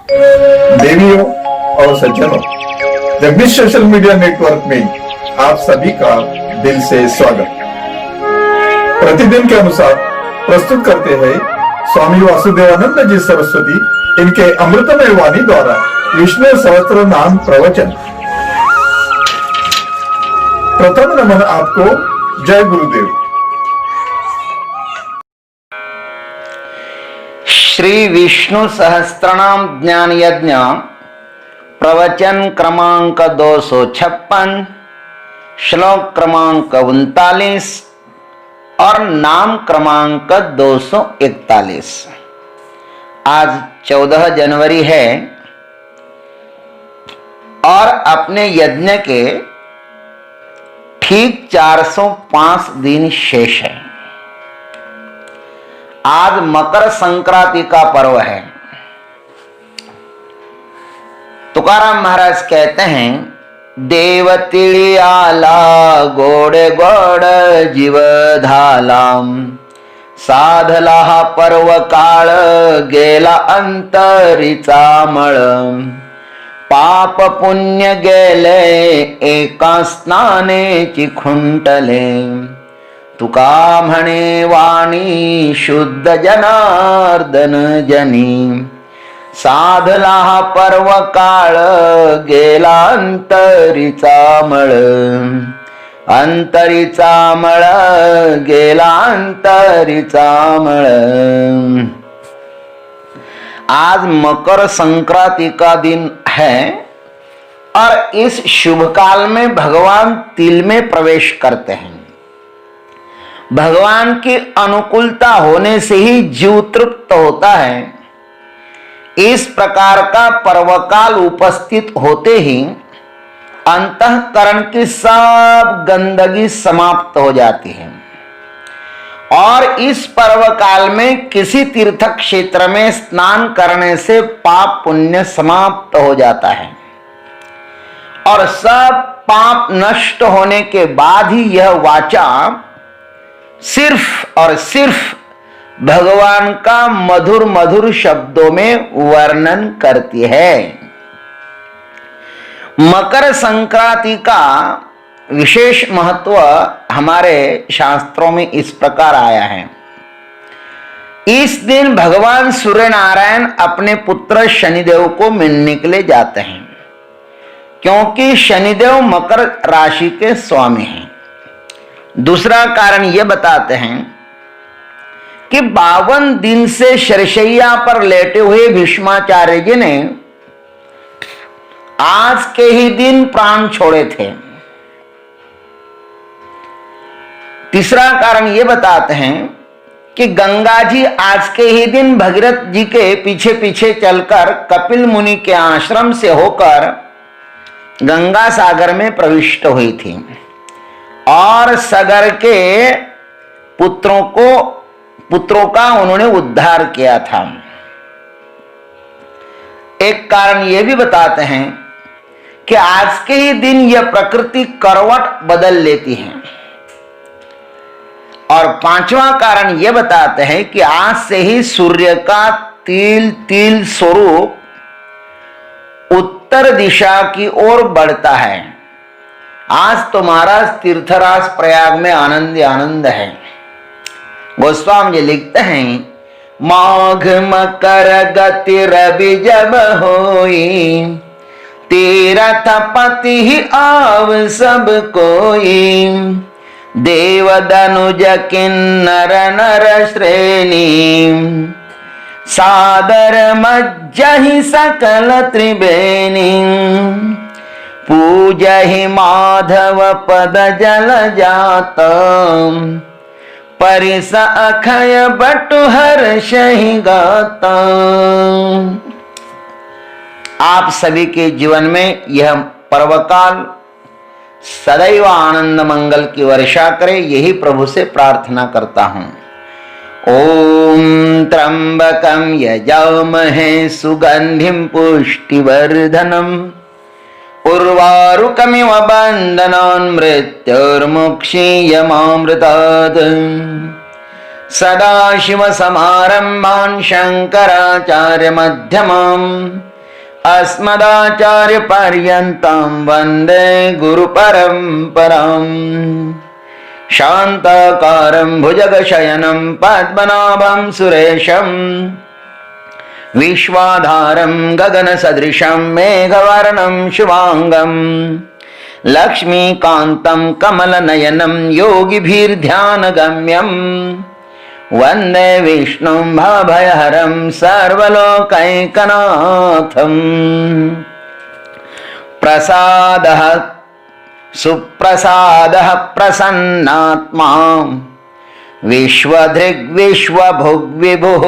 देवियों और सज्जनों, जगदीश सोशल मीडिया नेटवर्क में आप सभी का दिल से स्वागत। प्रतिदिन के अनुसार प्रस्तुत करते हैं स्वामी वासुदेवानंद जी सरस्वती इनके अमृतमय वाणी द्वारा विष्णु सहस्त्र नाम प्रवचन। प्रथम नमन आपको। जय गुरुदेव। श्री विष्णु सहस्त्रनाम ज्ञान यज्ञ प्रवचन क्रमांक 256, श्लोक क्रमांक 39 और नाम क्रमांक 241। आज 14 जनवरी है और अपने यज्ञ के ठीक 405 दिन शेष है। आज मकर संक्रांति का पर्व है। तुकाराम महाराज कहते हैं, देव तिळी आला गोडे गोड जीव धालाम, साधला हा पर्व काळ गेला अंतरीचा मळ, पाप पुण्य गेले एका स्नानेची खुंटले, तुका म्हणे वाणी शुद्ध जनार्दन जनी, साधला हा पर्व काळ गेला अंतरीचा मळ, अंतरीचा मळ गेला अंतरीचा मळ। आज मकर संक्रांति का दिन है और इस शुभ काल में भगवान तिल में प्रवेश करते हैं। भगवान की अनुकूलता होने से ही जीव तृप्त होता है। इस प्रकार का पर्वकाल उपस्थित होते ही अंतःकरण की सब गंदगी समाप्त हो जाती है और इस पर्व काल में किसी तीर्थ क्षेत्र में स्नान करने से पाप पुण्य समाप्त हो जाता है और सब पाप नष्ट होने के बाद ही यह वाचा सिर्फ और सिर्फ भगवान का मधुर मधुर शब्दों में वर्णन करती है। मकर संक्रांति का विशेष महत्व हमारे शास्त्रों में इस प्रकार आया है। इस दिन भगवान सूर्य नारायण अपने पुत्र शनिदेव को मिलने के लिए जाते हैं, क्योंकि शनिदेव मकर राशि के स्वामी हैं। दूसरा कारण यह बताते हैं कि 52 दिन से शरशैया पर लेटे हुए भीष्माचार्य जी ने आज के ही दिन प्राण छोड़े थे। तीसरा कारण यह बताते हैं कि गंगा जी आज के ही दिन भगीरथ जी के पीछे पीछे चलकर कपिल मुनि के आश्रम से होकर गंगा सागर में प्रविष्ट हुई थी और सगर के पुत्रों का उन्होंने उद्धार किया था। एक कारण यह भी बताते हैं कि आज के ही दिन यह प्रकृति करवट बदल लेती है और पांचवा कारण यह बताते हैं कि आज से ही सूर्य का तिल तिल स्वरूप उत्तर दिशा की ओर बढ़ता है। आज तो महाराज तीर्थराज प्रयाग में आनंद आनंद है। गोस्वामी जी लिखते हैं, माघ मकर गति रवि जब होई, तीरथ पति ही आव सब कोई, देव दनुज किन्नर नर श्रेणी, सादर मज्जहि सकल त्रिवेणी, पूजहि माधव पद जल जात, परिस अखय बटु हर्षहि गात। आप सभी के जीवन में यह पर्वकाल सदैव आनंद मंगल की वर्षा करे, यही प्रभु से प्रार्थना करता हूँ। ओम त्र्यंबकं यजामहे सुगंधिं पुष्टिवर्धनम्, उर्वारुकमिव बन्धनान् मृत्युर्मुक्षीयमामृतात्, सदाशिवसमारम्भान् शङ्कराचार्यमध्यमाम्, अस्मदाचार्य पर्यन्तं वन्दे गुरु परम्पराम्। शान्ताकारं भुजगशयनं पद्मनाभं सुरेशं विश्वाधारं गगनसदृशं मेघवर्णं शुभांगं लक्ष्मीकान्तं कमलनयनं योगिभिर्ध्यानगम्यं वन्दे विष्णुं भवभयहरं सर्वलोकैकनाथम्। प्रसादः सुप्रसादः प्रसन्नात्मा विश्वधृग्विश्वभुग्विभुः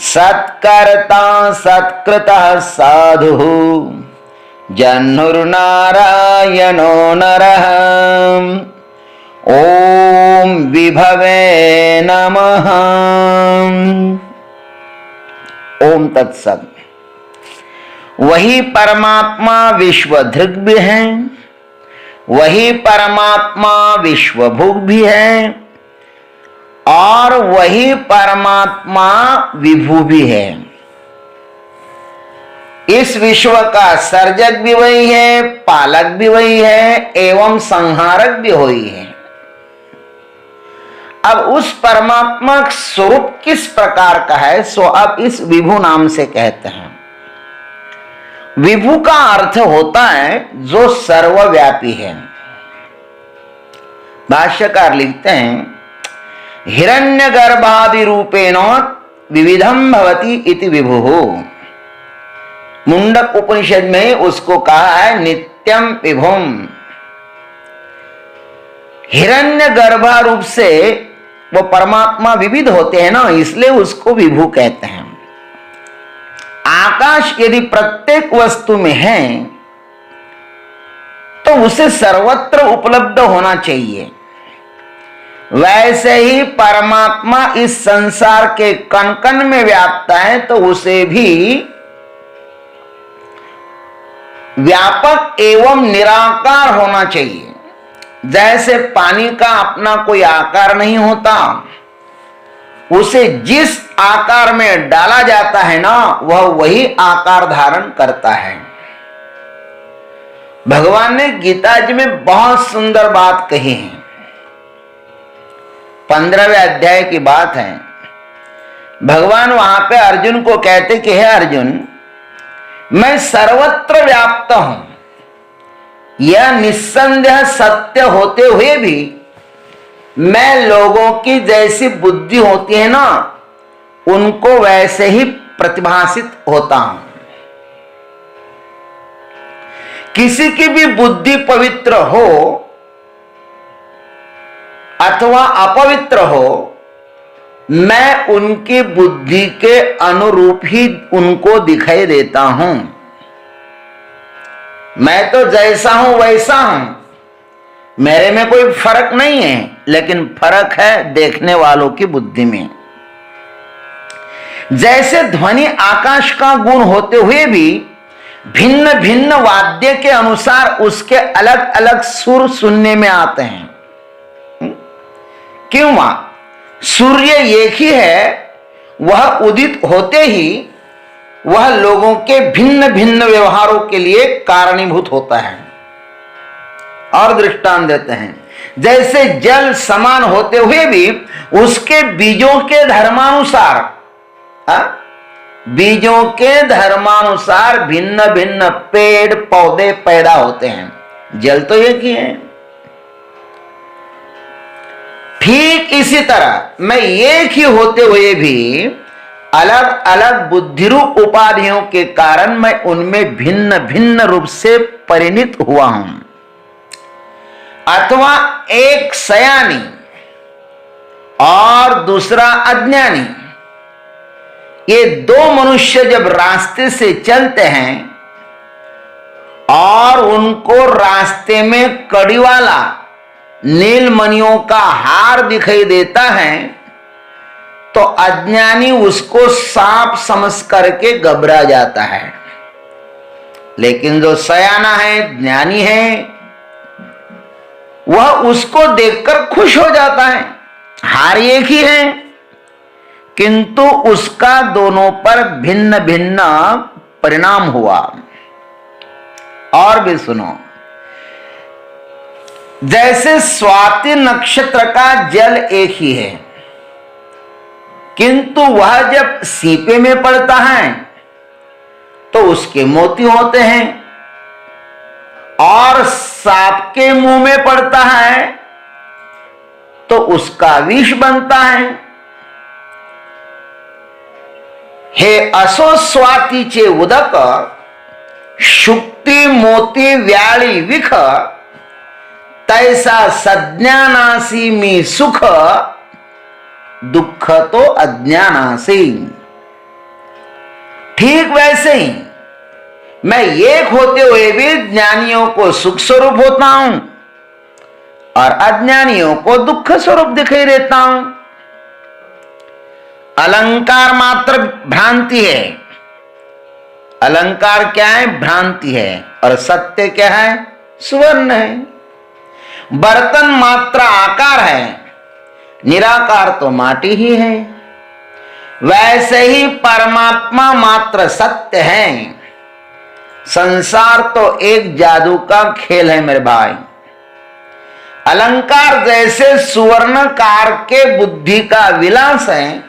सत्कर्ता सत्कृतः साधुः जह्नुर्नारायणो नरः। ओम विभवे नमः। ओम तत्सत। वही परमात्मा विश्वधृग भी है, वही परमात्मा विश्वभुग भी है और वही परमात्मा विभु भी है। इस विश्व का सर्जक भी वही है, पालक भी वही है एवं संहारक भी वही है। अब उस परमात्मा का स्वरूप किस प्रकार का है सो अब इस विभु नाम से कहते हैं। विभु का अर्थ होता है जो सर्वव्यापी है। भाष्यकार लिखते हैं हिरण्यगर्भादि रूपेण विविधम भवति इति विभुः। मुंडक उपनिषद में उसको कहा है नित्यम विभुम। हिरण्य गर्भा रूप से वो परमात्मा विविध होते हैं ना, इसलिए उसको विभु कहते हैं। आकाश यदि प्रत्येक वस्तु में है तो उसे सर्वत्र उपलब्ध होना चाहिए। वैसे ही परमात्मा इस संसार के कण कण में व्याप्त है तो उसे भी व्यापक एवं निराकार होना चाहिए। जैसे पानी का अपना कोई आकार नहीं होता, उसे जिस आकार में डाला जाता है ना वह वही आकार धारण करता है। भगवान ने गीता जी में बहुत सुंदर बात कही है। 15वें अध्याय की बात है। भगवान वहां पे अर्जुन को कहते कि हे अर्जुन, मैं सर्वत्र व्याप्त हूं। यह निस्संदेह सत्य होते हुए भी मैं लोगों की जैसी बुद्धि होती है ना उनको वैसे ही प्रतिभासित होता हूं। किसी की भी बुद्धि पवित्र हो अथवा अपवित्र हो, मैं उनकी बुद्धि के अनुरूप ही उनको दिखाई देता हूं। मैं तो जैसा हूं वैसा हूं, मेरे में कोई फर्क नहीं है, लेकिन फर्क है देखने वालों की बुद्धि में। जैसे ध्वनि आकाश का गुण होते हुए भी भिन्न भिन्न वाद्य के अनुसार उसके अलग अलग सुर सुनने में आते हैं। क्यों? सूर्य एक ही है, वह उदित होते ही वह लोगों के भिन्न भिन्न व्यवहारों के लिए कारणीभूत होता है। और दृष्टांत देते हैं, जैसे जल समान होते हुए भी उसके बीजों के धर्मानुसार भिन्न भिन्न पेड़ पौधे पैदा होते हैं। जल तो एक ही है। ठीक इसी तरह मैं एक ही होते हुए भी अलग अलग बुद्धिरूप उपाधियों के कारण मैं उनमें भिन्न भिन्न रूप से परिणित हुआ हूं। अथवा एक सयानी और दूसरा अज्ञानी, ये दो मनुष्य जब रास्ते से चलते हैं और उनको रास्ते में कड़ी वाला नीलमणियों का हार दिखाई देता है तो अज्ञानी उसको सांप समझ करके घबरा जाता है, लेकिन जो सयाना है, ज्ञानी है, वह उसको देखकर खुश हो जाता है। हार एक ही है, किंतु उसका दोनों पर भिन्न भिन्न परिणाम हुआ। और भी सुनो, जैसे स्वाति नक्षत्र का जल एक ही है, किंतु वह जब सीपे में पड़ता है तो उसके मोती होते हैं, और सांप के मुंह में पड़ता है तो उसका विष बनता है। हे असो स्वातीचे उदक, शुक्ति मोती व्याळी विख, तैसा सज्ञानासी मी सुख, दुख तो अज्ञानासी। ठीक वैसे ही मैं एक होते हुए भी ज्ञानियों को सुख स्वरूप होता हूं और अज्ञानियों को दुख स्वरूप दिखाई देता हूं। अलंकार मात्र भ्रांति है। अलंकार क्या है? भ्रांति है। और सत्य क्या है? सुवर्ण है। बर्तन मात्र आकार है, निराकार तो माटी ही है। वैसे ही परमात्मा मात्र सत्य है। संसार तो एक जादू का खेल है मेरे भाई। अलंकार जैसे सुवर्णकार के बुद्धि का विलास है,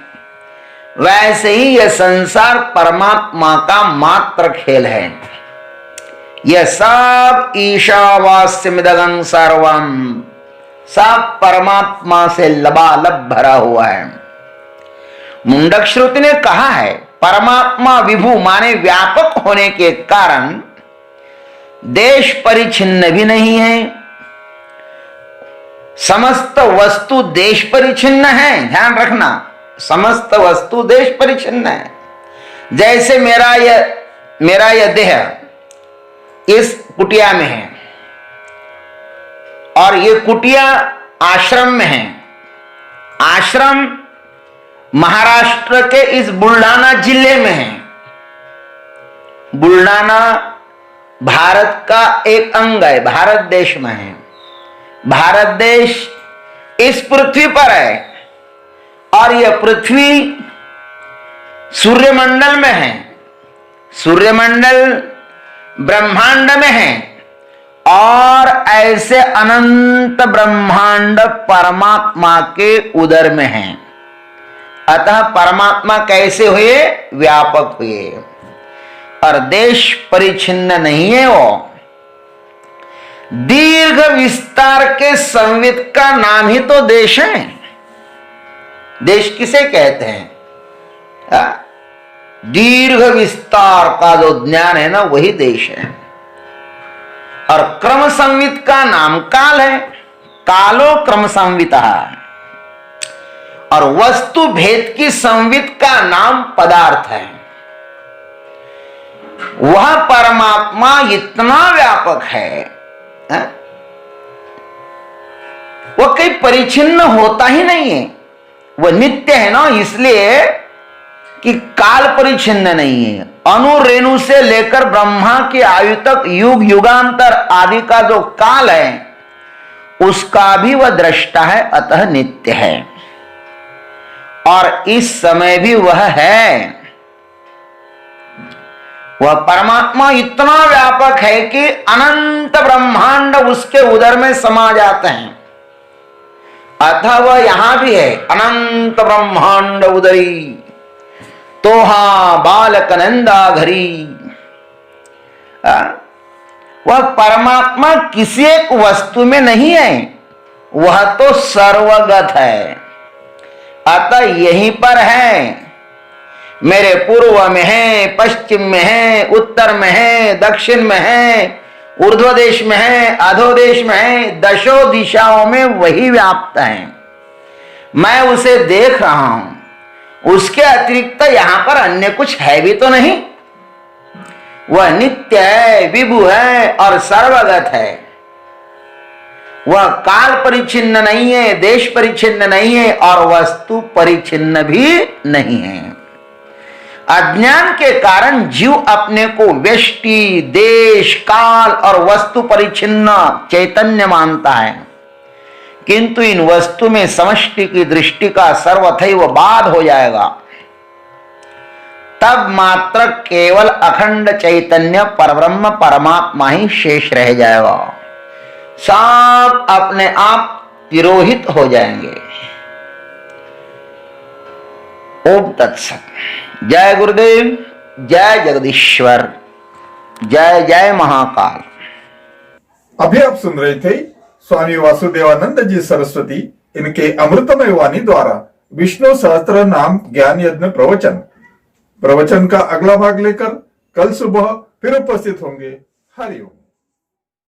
वैसे ही यह संसार परमात्मा का मात्र खेल है। यह सब ईशावास्यमिदं सर्वम, सब परमात्मा से लबालब भरा हुआ है। मुंडक श्रुति ने कहा है, परमात्मा विभु माने व्यापक होने के कारण देश परिच्छिन्न भी नहीं है। समस्त वस्तु देश परिच्छिन्न है, ध्यान रखना, समस्त वस्तु देश परिच्छिन्न है। जैसे मेरा यह देह इस कुटिया में है और ये कुटिया आश्रम में है। आश्रम महाराष्ट्र के इस बुल्ढाना जिले में है। बुल्ढाना भारत का एक अंग है, भारत देश में है। भारत देश इस पृथ्वी पर है और यह पृथ्वी सूर्यमंडल में है। सूर्यमंडल ब्रह्मांड में है और ऐसे अनंत ब्रह्मांड परमात्मा के उदर में है। अतः परमात्मा कैसे हुए? व्यापक हुए और देश परिच्छिन्न नहीं है। वो दीर्घ विस्तार के संवित का नाम ही तो देश है। देश किसे कहते हैं? दीर्घ विस्तार का जो ज्ञान है ना, वही देश है। और क्रम संवित का नाम काल है। कालो क्रम संविता। और वस्तु भेद की संवित का नाम पदार्थ है। वह परमात्मा इतना व्यापक है, वह कहीं परिच्छिन्न होता ही नहीं है। वह नित्य है ना, इसलिए कि काल परिच्छिन्न नहीं है। अणु रेणु से लेकर ब्रह्मा की आयु तक युग युगांतर आदि का जो काल है, उसका भी वह दृष्टा है, अतः नित्य है। और इस समय भी वह है। वह परमात्मा इतना व्यापक है कि अनंत ब्रह्मांड उसके उदर में समा जाते हैं। अतः वह यहां भी है, अनंत ब्रह्मांड उदरी तो हा बालक नंदा घरी। वह परमात्मा किसी एक वस्तु में नहीं है, वह तो सर्वगत है। अतः यहीं पर है। मेरे पूर्व में है, पश्चिम में है, उत्तर में है, दक्षिण में है, ऊर्ध्व देश में है, अधोदेश में है, दशों दिशाओं में वही व्याप्त है। मैं उसे देख रहा हूं। उसके अतिरिक्त यहां पर अन्य कुछ है भी तो नहीं। वह नित्य है, विभु है और सर्वगत है। वह काल परिच्छिन्न नहीं है, देश परिच्छिन्न नहीं है और वस्तु परिच्छिन्न भी नहीं है। अज्ञान के कारण जीव अपने को व्यष्टि, देश, काल और वस्तु परिच्छिन्न चैतन्य मानता है, किंतु इन वस्तु में समष्टि की दृष्टि का सर्वथैव बाध हो जाएगा। तब मात्र केवल अखंड चैतन्य परब्रह्म परमात्मा ही शेष रह जाएगा। सब अपने आप तिरोहित हो जाएंगे। ओम तत्सत। जय गुरुदेव, जय जगदीश्वर, जय जय महाकाल। अभी आप सुन रहे थे स्वामी वासुदेवानंद जी सरस्वती इनके अमृतमय वाणी द्वारा विष्णु सहस्त्र नाम ज्ञान यज्ञ प्रवचन का अगला भाग लेकर कल सुबह फिर उपस्थित होंगे। हरिओम।